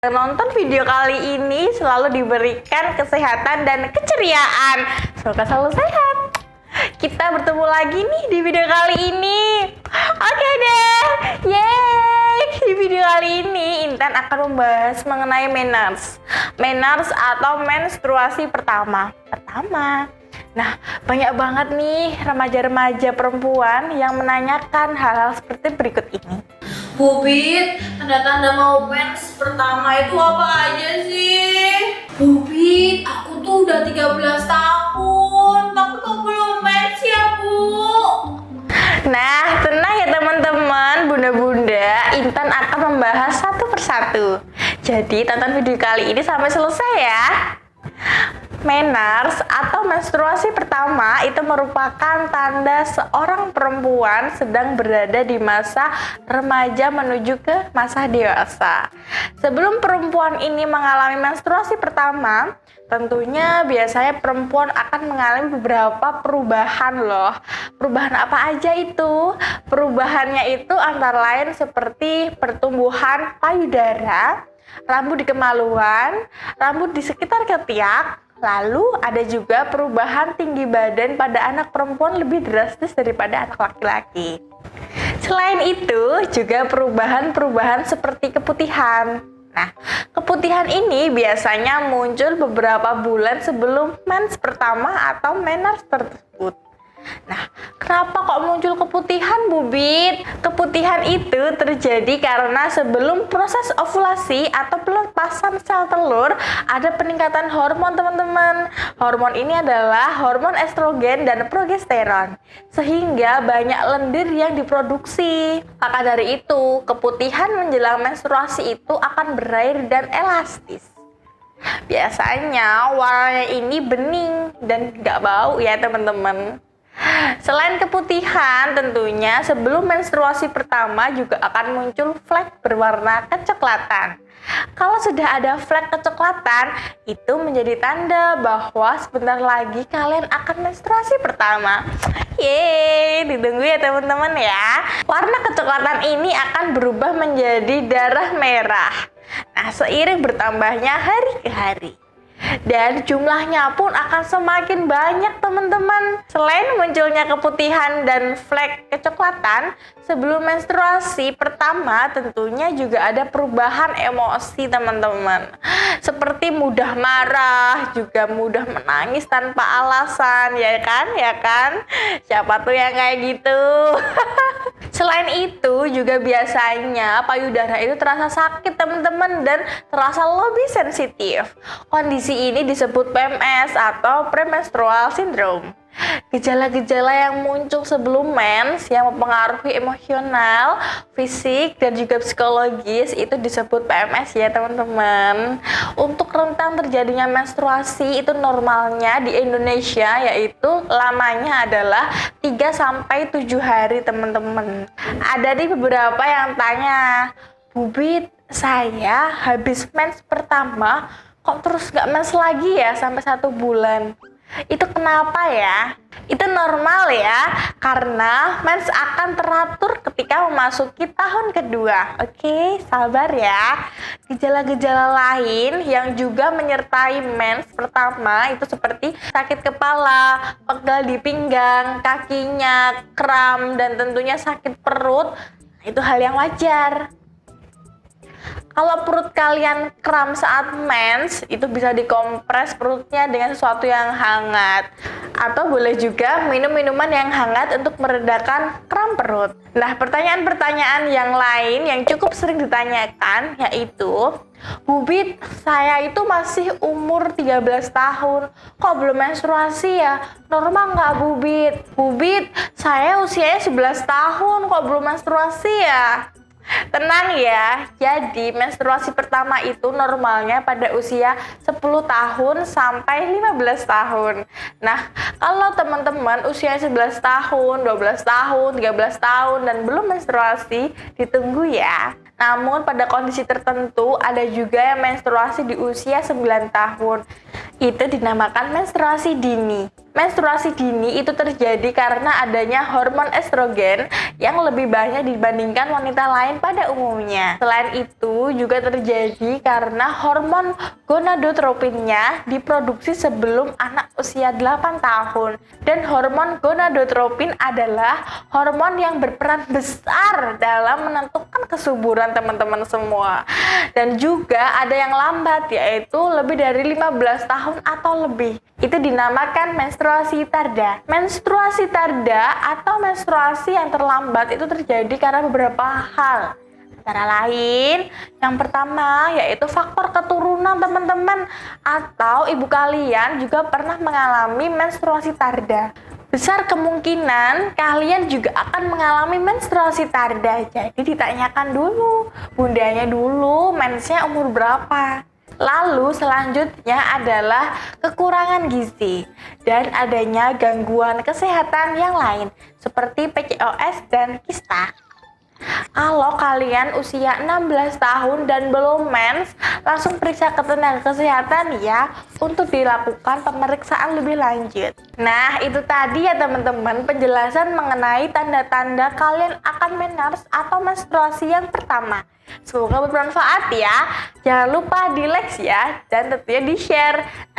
Nonton video kali ini selalu diberikan kesehatan dan keceriaan. Semoga selalu sehat. Kita bertemu lagi nih di video kali ini. Oke deh, yeay. Di video kali ini Intan akan membahas mengenai menars atau menstruasi pertama. Nah, banyak banget nih remaja-remaja perempuan yang menanyakan hal-hal seperti berikut ini. Bu Bit, tanda-tanda mau mens pertama itu apa aja sih? Bu Bit, aku tuh udah 13 tahun, tapi kok belum mens ya, Bu? Nah, tenang ya teman-teman, bunda-bunda, Intan akan membahas satu persatu. Jadi, tonton video kali ini sampai selesai ya. Menars atau menstruasi pertama itu merupakan tanda seorang perempuan sedang berada di masa remaja menuju ke masa dewasa. Sebelum perempuan ini mengalami menstruasi pertama, tentunya biasanya perempuan akan mengalami beberapa perubahan loh. Perubahan apa aja itu? Perubahannya itu antara lain seperti pertumbuhan payudara, rambut di kemaluan, rambut di sekitar ketiak. Lalu ada juga perubahan tinggi badan pada anak perempuan lebih drastis daripada anak laki-laki. Selain itu juga perubahan-perubahan seperti keputihan. Nah, keputihan ini biasanya muncul beberapa bulan sebelum mens pertama atau menars tersebut. Nah, kenapa kok muncul keputihan, Bu Bit? Keputihan itu terjadi karena sebelum proses ovulasi atau pelepasan sel telur ada peningkatan hormon, teman-teman. Hormon ini adalah hormon estrogen dan progesteron, sehingga banyak lendir yang diproduksi. Maka dari itu, keputihan menjelang menstruasi itu akan berair dan elastis. Biasanya warnanya ini bening dan gak bau ya, teman-teman. Selain keputihan, tentunya sebelum menstruasi pertama juga akan muncul flek berwarna kecoklatan. Kalau sudah ada flek kecoklatan, itu menjadi tanda bahwa sebentar lagi kalian akan menstruasi pertama. Yeay, ditunggu ya teman-teman ya. Warna kecoklatan ini akan berubah menjadi darah merah. Nah, seiring bertambahnya hari ke hari. Dan jumlahnya pun akan semakin banyak, teman-teman. Selain munculnya keputihan dan flek kecoklatan sebelum menstruasi pertama, tentunya juga ada perubahan emosi, teman-teman. Seperti mudah marah, juga mudah menangis tanpa alasan, ya kan? Siapa tuh yang kayak gitu? Selain itu juga biasanya payudara itu terasa sakit, teman-teman, dan terasa lebih sensitif. Kondisi ini disebut PMS atau premenstrual syndrome. Gejala-gejala yang muncul sebelum mens yang mempengaruhi emosional, fisik, dan juga psikologis itu disebut PMS ya, teman-teman. Untuk rentang terjadinya menstruasi itu normalnya di Indonesia yaitu lamanya adalah 3-7 hari, teman-teman. Ada nih beberapa yang tanya, Bu Bit, saya habis mens pertama kok terus gak mens lagi ya sampai 1 bulan? Itu kenapa ya? Itu normal ya, karena mens akan teratur ketika memasuki tahun kedua. Oke, sabar ya. Gejala-gejala lain yang juga menyertai mens pertama itu seperti sakit kepala, pegal di pinggang, kakinya, kram, dan tentunya sakit perut. Nah, itu hal yang wajar. Kalau perut kalian kram saat mens, itu bisa dikompres perutnya dengan sesuatu yang hangat. Atau boleh juga minum minuman yang hangat untuk meredakan kram perut. Nah, pertanyaan-pertanyaan yang lain yang cukup sering ditanyakan yaitu, Bu Bit, saya itu masih umur 13 tahun, kok belum menstruasi ya? Normal nggak, Bu Bit? Bu Bit, saya usianya 11 tahun, kok belum menstruasi ya? Tenang ya, jadi menstruasi pertama itu normalnya pada usia 10 tahun sampai 15 tahun. Nah, kalau teman-teman usia 11 tahun, 12 tahun, 13 tahun dan belum menstruasi, ditunggu ya. Namun pada kondisi tertentu ada juga yang menstruasi di usia 9 tahun. Itu dinamakan menstruasi dini. Menstruasi dini itu terjadi karena adanya hormon estrogen yang lebih banyak dibandingkan wanita lain pada umumnya. Selain itu juga terjadi karena hormon gonadotropinnya diproduksi sebelum anak usia 8 tahun. Dan hormon gonadotropin adalah hormon yang berperan besar dalam menentukan kesuburan teman-teman semua. Dan juga ada yang lambat, yaitu lebih dari 15 tahun atau lebih. Itu dinamakan menstruasi tarda. Menstruasi tarda atau menstruasi yang terlambat itu terjadi karena beberapa hal. Antara lain, yang pertama yaitu faktor keturunan teman-teman, atau ibu kalian juga pernah mengalami menstruasi tarda. Besar kemungkinan kalian juga akan mengalami menstruasi tarda. Jadi ditanyakan dulu, bundanya dulu mensnya umur berapa. Lalu selanjutnya adalah kekurangan gizi dan adanya gangguan kesehatan yang lain seperti PCOS dan kista. Kalau kalian usia 16 tahun dan belum mens, langsung periksa ke tenaga kesehatan ya untuk dilakukan pemeriksaan lebih lanjut. Nah, itu tadi ya teman-teman penjelasan mengenai tanda-tanda kalian akan menarus atau menstruasi yang pertama. Semoga bermanfaat ya. Jangan lupa di like ya dan tentunya di share.